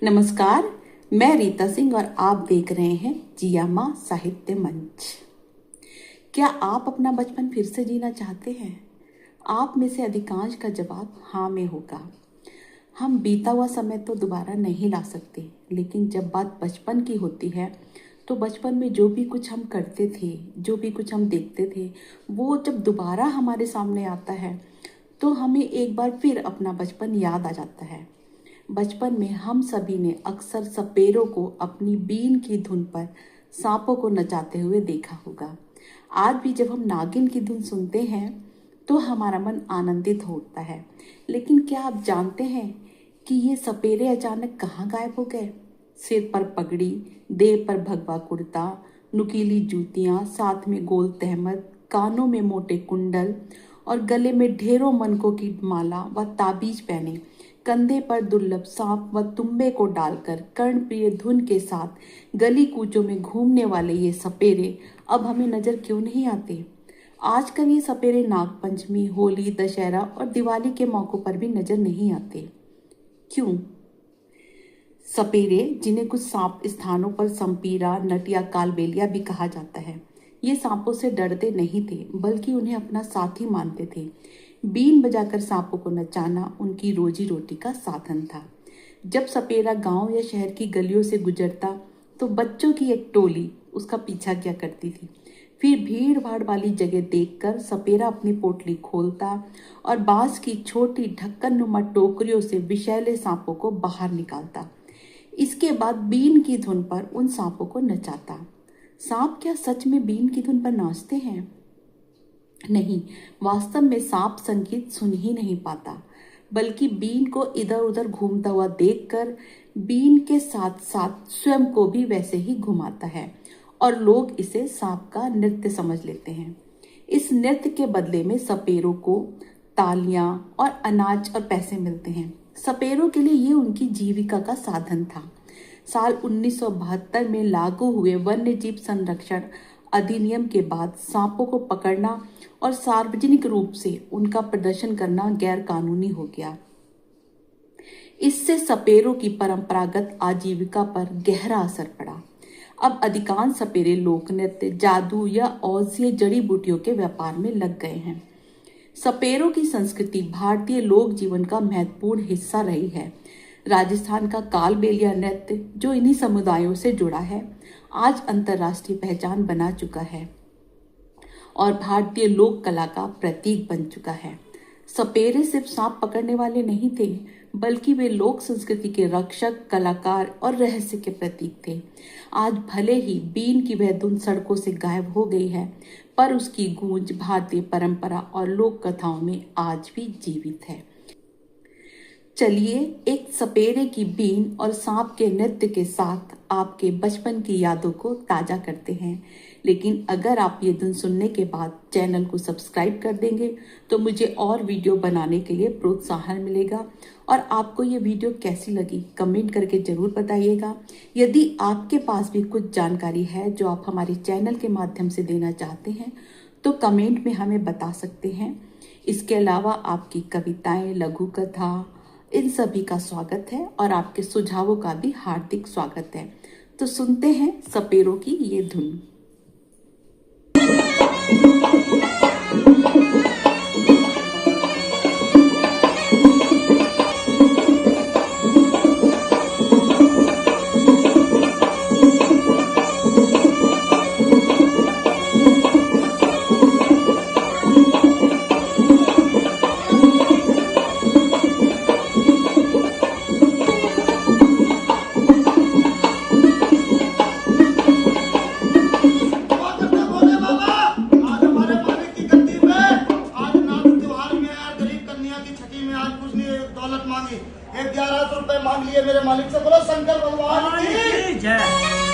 नमस्कार, मैं रीता सिंह और आप देख रहे हैं जिया माँ साहित्य मंच। क्या आप अपना बचपन फिर से जीना चाहते हैं? आप में से अधिकांश का जवाब हाँ में होगा। हम बीता हुआ समय तो दोबारा नहीं ला सकते, लेकिन जब बात बचपन की होती है तो बचपन में जो भी कुछ हम करते थे, जो भी कुछ हम देखते थे, वो जब दोबारा हमारे सामने आता है तो हमें एक बार फिर अपना बचपन याद आ जाता है। बचपन में हम सभी ने अक्सर सपेरों को अपनी बीन की धुन पर सांपों को नचाते हुए देखा होगा। आज भी जब हम नागिन की धुन सुनते हैं तो हमारा मन आनंदित होता है। लेकिन क्या आप जानते हैं कि ये सपेरे अचानक कहाँ गायब हो गए? सिर पर पगड़ी, देह पर भगवा कुर्ता, नुकीली जूतियां, साथ में गोल तहमद, कानों में मोटे कुंडल और गले में ढेरों मनकों की माला व ताबीज पहने, कंधे पर दुर्लभ सांप व तुम्बे को डालकर कर्णप्रिय धुन के साथ गली कूचों में घूमने वाले ये सपेरे अब हमें नजर क्यों नहीं आते? आजकल ये सपेरे नागपंचमी, होली, दशहरा और दिवाली के मौकों पर भी नजर नहीं आते। क्यों? सपेरे, जिन्हें कुछ सांप स्थानों पर संपीरा, नट या कालबेलिया भी कहा जाता है, ये सांपों से डरते नहीं थे, बल्कि उन्हें अपना साथी मानते थे। बीन बजाकर सांपों को नचाना उनकी रोजी रोटी का साधन था। जब सपेरा गांव या शहर की गलियों से गुजरता तो बच्चों की एक टोली उसका पीछा किया करती थी। फिर भीड़ भाड़ वाली जगह देखकर सपेरा अपनी पोटली खोलता और बांस की छोटी ढक्कन नुमा टोकरियों से विषैले सांपों को बाहर निकालता। इसके बाद बीन की धुन पर उन सांपों को नचाता। सांप क्या सच में बीन की धुन पर नाचते हैं? नहीं, वास्तव में सांप संगीत सुन ही नहीं पाता, बल्कि बीन को इधर उधर घूमता हुआ देखकर बीन के साथ साथ स्वयं को भी वैसे ही घुमाता है और लोग इसे सांप का नृत्य समझ लेते हैं। इस नृत्य के बदले में सपेरों को तालियां और अनाज और पैसे मिलते हैं। सपेरों के लिए ये उनकी जीविका का साधन था। साल 1972 में लागू हुए वन्य जीव संरक्षण अधिनियम के बाद सांपों को पकड़ना और सार्वजनिक रूप से उनका प्रदर्शन करना गैर कानूनी हो गया। इससे सपेरों की परंपरागत आजीविका पर गहरा असर पड़ा। अब अधिकांश सपेरे लोक नृत्य, जादू या औषधीय जड़ी बूटियों के व्यापार में लग गए हैं। सपेरों की संस्कृति भारतीय लोक जीवन का महत्वपूर्ण हिस्सा रही है। राजस्थान का कालबेलिया नृत्य, जो इन्हीं समुदायों से जुड़ा है, आज अंतर्राष्ट्रीय पहचान बना चुका है और भारतीय लोक कला का प्रतीक बन चुका है। सपेरे सिर्फ सांप पकड़ने वाले नहीं थे, बल्कि वे लोक संस्कृति के रक्षक, कलाकार और रहस्य के प्रतीक थे। आज भले ही बीन की वह धुन सड़कों से गायब हो गई है, पर उसकी गूंज भारतीय परंपरा और लोक कथाओं में आज भी जीवित है। चलिए एक सपेरे की बीन और सांप के नृत्य के साथ आपके बचपन की यादों को ताजा करते हैं। लेकिन अगर आप ये धुन सुनने के बाद चैनल को सब्सक्राइब कर देंगे तो मुझे और वीडियो बनाने के लिए प्रोत्साहन मिलेगा। और आपको ये वीडियो कैसी लगी कमेंट करके जरूर बताइएगा। यदि आपके पास भी कुछ जानकारी है जो आप हमारे चैनल के माध्यम से देना चाहते हैं तो कमेंट में हमें बता सकते हैं। इसके अलावा आपकी कविताएं, लघु कथा, इन सभी का स्वागत है और आपके सुझावों का भी हार्दिक स्वागत है। तो सुनते हैं सपेरों की ये धुन। दौलत मांगी, 1100 रुपए मांग लिए मेरे मालिक से। बोलो शंकर भगवान की जय।